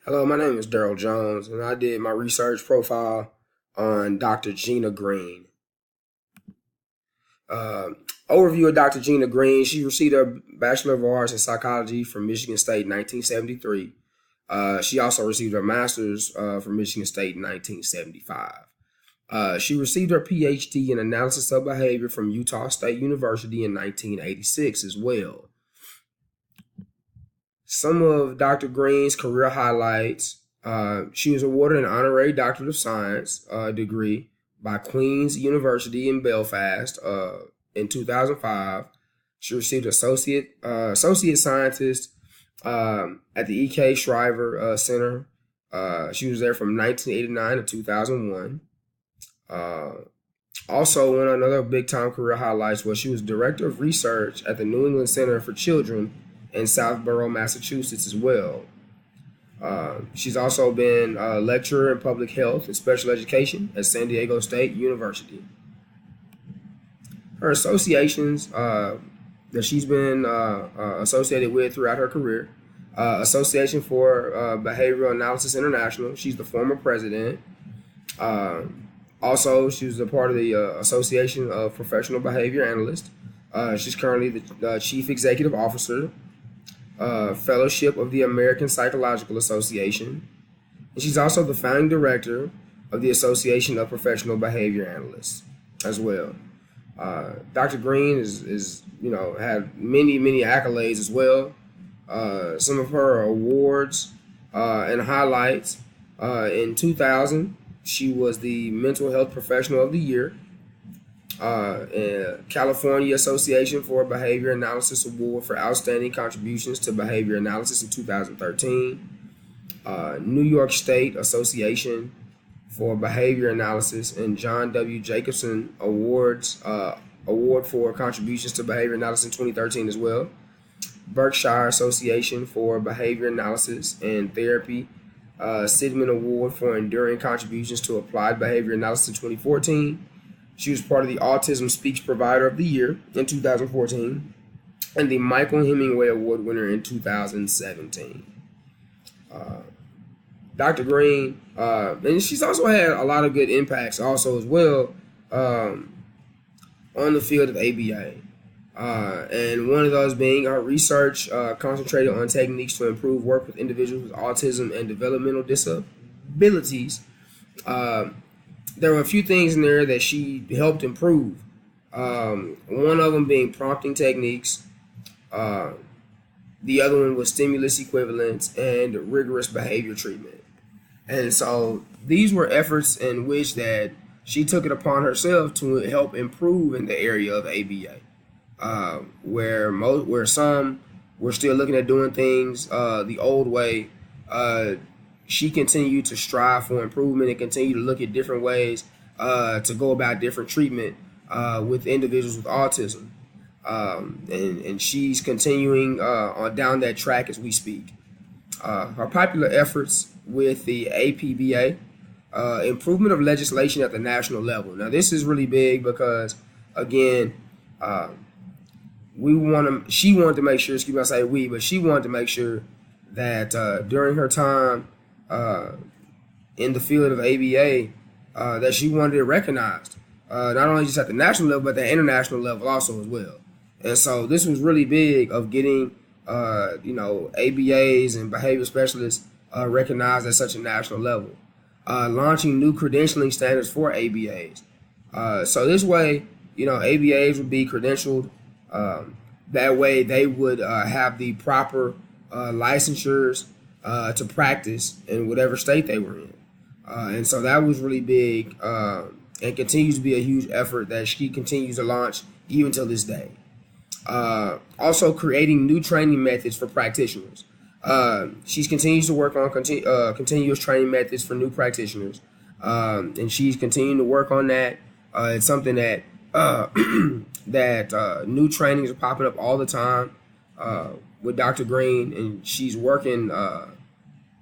Hello, my name is Daryl Jones, and I did my research profile on Dr. Gina Green. Uh, Overview of Dr. Gina Green. She received her Bachelor of Arts in Psychology from Michigan State in 1973. She also received her master's from Michigan State in 1975. She received her PhD in Analysis of Behavior from Utah State University in 1986 as well. Some of Dr. Green's career highlights: she was awarded an honorary Doctorate of Science degree by Queen's University in Belfast in 2005. She received associate scientist at the E.K. Shriver Center. She was there from 1989 to 2001. Also, one of another big time career highlights was she was director of research at the New England Center for Children in Southborough, Massachusetts as well. She's also been a lecturer in public health and special education at San Diego State University. Her associations that she's been associated with throughout her career: Association for Behavioral Analysis International. She's the former president. Also, she was a part of the Association of Professional Behavior Analysts. She's currently the Chief Executive Officer, Fellowship of the American Psychological Association. And she's also the founding director of the Association of Professional Behavior Analysts as well. Dr. Green is had many accolades as well. Some of her awards and highlights: in 2000, she was the Mental Health Professional of the Year. California Association for Behavior Analysis Award for Outstanding Contributions to Behavior Analysis in 2013. New York State Association for Behavior Analysis and John W. Jacobson Award for Contributions to Behavior Analysis in 2013 as well. Berkshire Association for Behavior Analysis and Therapy Sidman Award for Enduring Contributions to Applied Behavior Analysis in 2014. She was part of the Autism Speaks Provider of the Year in 2014 and the Michael Hemingway Award winner in 2017. Dr. Green, and she's also had a lot of good impacts also as well on the field of ABA. And one of those being her research concentrated on techniques to improve work with individuals with autism and developmental disabilities. There were a few things in there that she helped improve. One of them being prompting techniques. The other one was stimulus equivalence and rigorous behavior treatment. And so these were efforts in which that she took it upon herself to help improve in the area of ABA, where some were still looking at doing things the old way. She continued to strive for improvement and continue to look at different ways to go about different treatment with individuals with autism. And she's continuing on down that track as we speak. Her popular efforts with the APBA, improvement of legislation at the national level. Now, this is really big because, again, she wanted to make sure, excuse me, I say we, but she wanted to make sure that during her time in the field of ABA, that she wanted it recognized, not only just at the national level, but the international level also as well. And so this was really big of getting, ABAs and behavior specialists recognized at such a national level. Launching new credentialing standards for ABAs. So this way, ABAs would be credentialed. That way they would have the proper licensures to practice in whatever state they were in. And so that was really big and continues to be a huge effort that she continues to launch even till this day. Also creating new training methods for practitioners. She continues to work on continuous training methods for new practitioners. And she's continuing to work on that. It's something that that new trainings are popping up all the time with Dr. Green, and she's working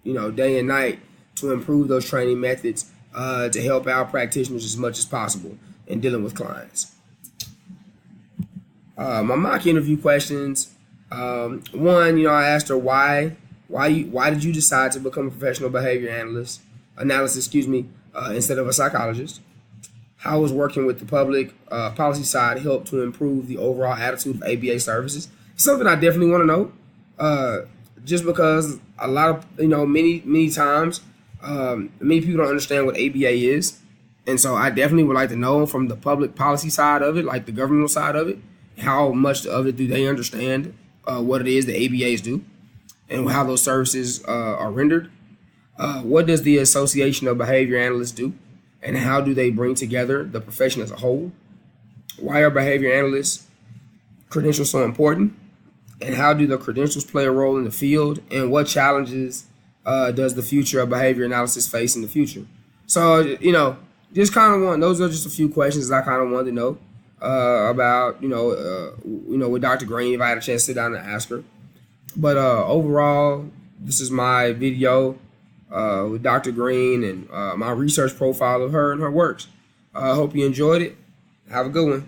day and night to improve those training methods to help out practitioners as much as possible in dealing with clients. My mock interview questions. One, I asked her why Why did you decide to become a professional behavior analyst, instead of a psychologist? How has working with the public policy side helped to improve the overall attitude of ABA services? Something I definitely want to know. Just because a lot of many times many people don't understand what ABA is, and so I definitely would like to know from the public policy side of it, like the governmental side of it, how much of it do they understand what it is that ABAs do, and how those services are rendered. What does the Association of Behavior Analysts do, and how do they bring together the profession as a whole? Why are behavior analysts' credentials so important? And how do the credentials play a role in the field? And what challenges does the future of behavior analysis face in the future? So, just kind of those are just a few questions that I kind of wanted to know about, with Dr. Green, if I had a chance to sit down and ask her. But overall, this is my video with Dr. Green and my research profile of her and her works. I hope you enjoyed it. Have a good one.